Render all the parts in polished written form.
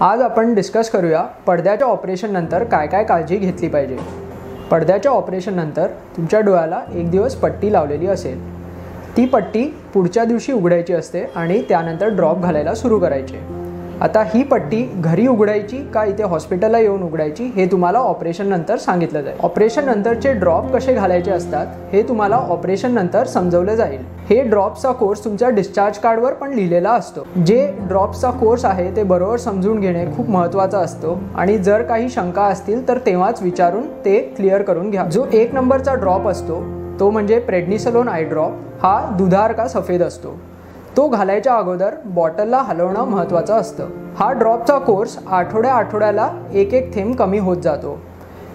आज आपण डिस्कस करूया पडद्याच्या ऑपरेशन नंतर काय काय काळजी घेतली पाहिजे। पडद्याच्या ऑपरेशन नंतर तुमच्या डोळ्याला एक दिवस पट्टी लावलेली असेल। ती पट्टी पुढच्या दिवशी उघडायची असते आणि त्यानंतर ड्रॉप घालायला सुरू करायचे। आता ही पट्टी घरी उघडायची का इथे हॉस्पिटलला येऊन उघडायची हे तुम्हाला ऑपरेशन नंतर सांगितलं जाईल। ऑपरेशन नंतरचे ड्रॉप कसे घालायचे असतात हे तुम्हाला ऑपरेशन नंतर समजवलं जाईल। हे ड्रॉप्सचा कोर्स तुमच्या डिस्चार्ज कार्डवर पण लिहिलेला असतो। जे ड्रॉप्सचा कोर्स आहे ते बरोबर समजून घेणे खूप महत्त्वाचा असतो आणि जर काही शंका असतील तर तेव्हाच विचारून ते क्लिअर करून घ्या। जो 1 नंबरचा ड्रॉप असतो तो म्हणजे प्रेडनिसोलोन आय ड्रॉप, हा दुधासारखा सफेद असतो। तो घालायच्या अगोदर बॉटलला हलवणं महत्त्वाचं असतं। हा ड्रॉपचा कोर्स आठवड्याला एक थेंब कमी होत जातो।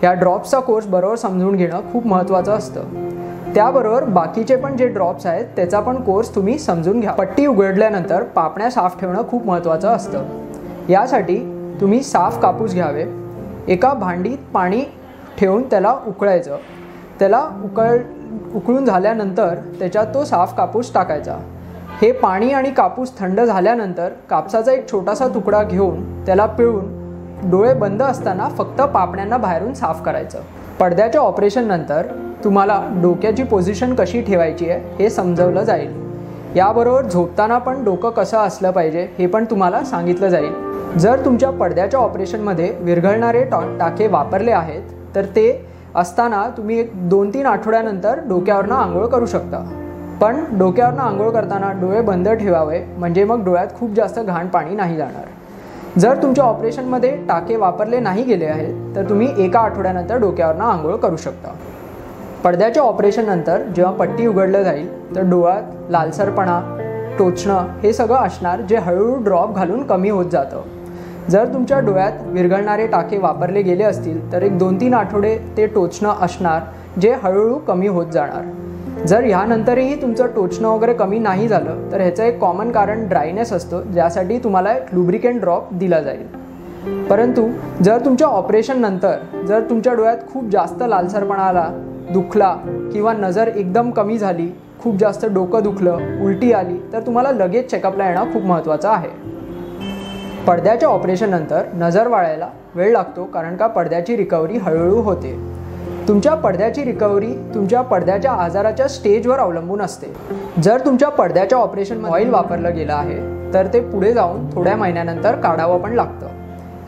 या ड्रॉप्सचा कोर्स बरोबर समजून घेणं खूप महत्त्वाचं असतं। त्याबरोबर बाकीचे पण जे ड्रॉप्स आहेत त्याचा पण कोर्स तुम्ही समजून घ्या। पट्टी उघडल्यानंतर पापण्या साफ ठेवणं खूप महत्त्वाचं असतं। यासाठी तुम्ही साफ कापूस घ्यावे, एका भांडीत पाणी ठेवून त्याला उकळायचं। त्याला उकळून झाल्यानंतर त्याच्यात तो साफ कापूस टाकायचा। हे पाणी आणि कापूस थंड झाल्यानंतर कापसाचा एक छोटासा तुकडा घेऊन त्याला पिळून डोळे बंद असताना फक्त पापण्यांना बाहेरून साफ करायचं। पडद्याच्या ऑपरेशन नंतर तुम्हाला डोक्याची पोझिशन कशी ठेवायची आहे हे समजवलं जाईल। याबरोबर झोपताना पण डोकं कसं असलं पाहिजे हे पण तुम्हाला सांगितलं जाईल। जर तुमच्या पडद्याच्या ऑपरेशनमध्ये विरघळणारे टाके वापरले आहेत तर ते असताना तुम्ही 2-3 आठवड्यानंतर डोक्यावरनं आंघोळ करू शकता। पण डोक्यावरनं आंघोळ करताना डोळे बंद ठेवावे, म्हणजे मग डोळ्यात खूप जास्त घाण पाणी नाही जाणार। जर तुमच्या ऑपरेशनमध्ये टाके वापरले नाही गेले आहेत तर तुम्ही 1 आठवड्यानंतर डोक्यावरनं आंघोळ करू शकता। पडद्याच्या ऑपरेशन नंतर जेव्हा पट्टी उघडलं जाईल तर डोळ्यात लालसरपणा, टोचणं हे सगळं असणार, जे हळूहळू ड्रॉप घालून कमी होत जातं। जर तुमच्या डोळ्यात विरघळणारे टाके वापरले गेले असतील तर 1-2-3 आठवडे ते टोचणं असणार, जे हळूहळू कमी होत जाणार। जर ह्यानंतरही तुमचं टोचणं वगैरे कमी नाही झालं तर ह्याचं एक कॉमन कारण ड्रायनेस असतो, ज्यासाठी तुम्हाला एक लुब्रिकेंट ड्रॉप दिला जाईल। परंतु जर तुमच्या ऑपरेशन नंतर जर तुमच्या डोळ्यात खूप जास्त लालसरपणा आला, दुखला किंवा नजर एकदम कमी झाली, खूप जास्त डोकं दुखलं, उलटी आली तर तुम्हाला लगेच चेकअपला येणं खूप महत्त्वाचं आहे। पडद्याच्या ऑपरेशन नंतर नजर वाळायला वेळ लागतो, कारण का पडद्याची रिकव्हरी हळूहळू होते। तुमच्या पडद्याची रिकव्हरी तुमच्या पडद्याच्या आजाराच्या स्टेजवर अवलंबून असते। जर तुमच्या पडद्याच्या ऑपरेशन ऑइल वापरलं गेलं आहे तर ते पुढे जाऊन थोड्या महिन्यानंतर काढावं पण लागतं।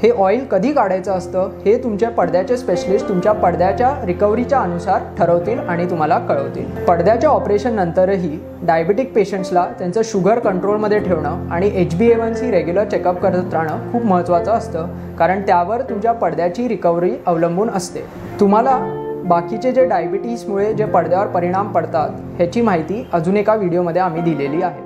हे ऑइल कधी काढायचं असतं हे तुमच्या पडद्याचे स्पेशलिस्ट तुमच्या पडद्याच्या रिकव्हरीच्या अनुसार ठरवतील आणि तुम्हाला कळवतील। पडद्याच्या ऑपरेशन नंतरही डायबिटिक पेशंट्सला त्यांचं शुगर कंट्रोलमध्ये ठेवणं आणि HbA1c रेग्युलर चेकअप करत राहणं खूप महत्त्वाचं असतं, कारण त्यावर तुमच्या पडद्याची रिकव्हरी अवलंबून असते। तुम्हाला बाकीचे जे डायबिटीजमुळे जे पडद्यावर परिणाम पडतात ह्याची माहिती अजून एका व्हिडिओमध्ये आम्ही दिलेली आहे।